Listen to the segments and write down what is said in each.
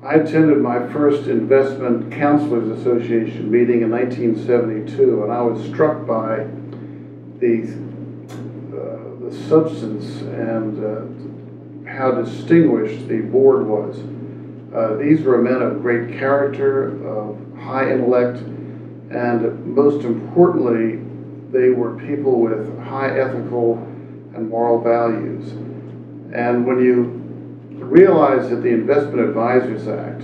I attended my first Investment Counselors Association meeting in 1972, and I was struck by the substance and how distinguished the board was. These were men of great character, of high intellect, and most importantly, they were people with high ethical and moral values. And when you realize that the Investment Advisors Act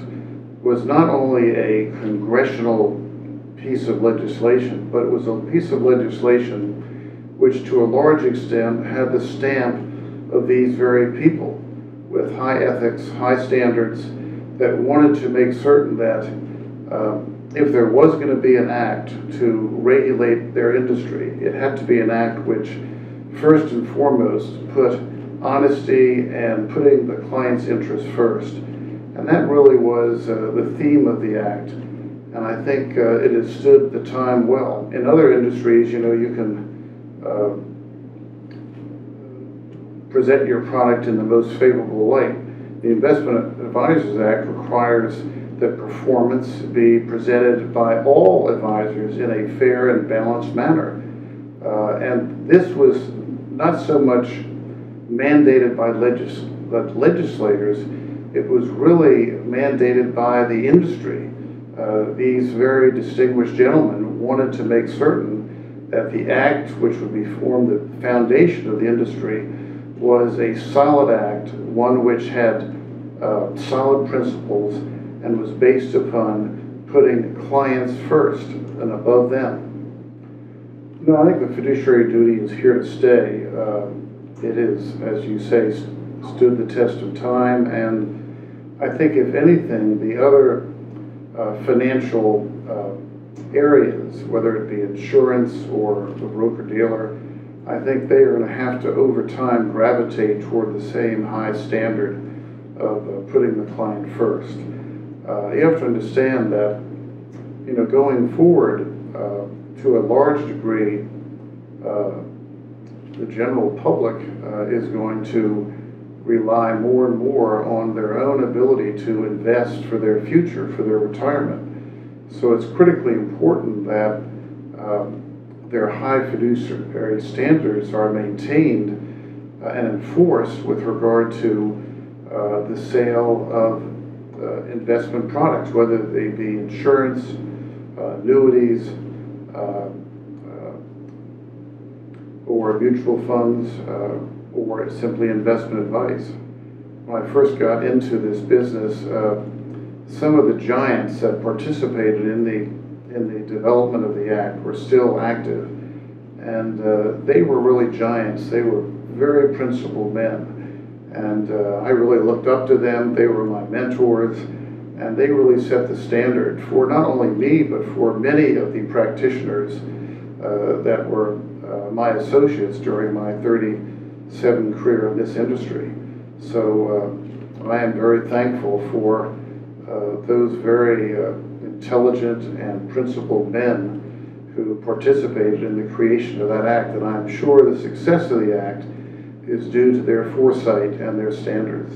was not only a congressional piece of legislation, but it was a piece of legislation which to a large extent had the stamp of these very people with high ethics, high standards, that wanted to make certain that if there was going to be an act to regulate their industry, it had to be an act which first and foremost put honesty and putting the client's interest first. And that really was the theme of the act. And I think it has stood the time well. In other industries, you know, you can present your product in the most favorable light. The Investment Advisors Act requires that performance be presented by all advisors in a fair and balanced manner. And this was not so much mandated by legislators, it was really mandated by the industry. These very distinguished gentlemen wanted to make certain that the act, which would be formed the foundation of the industry, was a solid act, one which had solid principles and was based upon putting clients first and above them. You know, I think the fiduciary duty is here to stay. It is, as you say, stood the test of time, and I think if anything, the other financial areas, whether it be insurance or the broker-dealer, I think they are going to have to, over time, gravitate toward the same high standard of putting the client first. You have to understand that, you know, going forward, to a large degree, the general public is going to rely more and more on their own ability to invest for their future, for their retirement. So it's critically important that their high fiduciary standards are maintained and enforced with regard to the sale of investment products, whether they be insurance, annuities, or mutual funds, or simply investment advice. When I first got into this business, some of the giants that participated in the development of the act were still active, and they were really giants. They were very principled men, and I really looked up to them. They were my mentors, and they really set the standard for not only me, but for many of the practitioners that were my associates during my 37 career in this industry. So I am very thankful for those very intelligent and principled men who participated in the creation of that act, and I'm sure the success of the act is due to their foresight and their standards.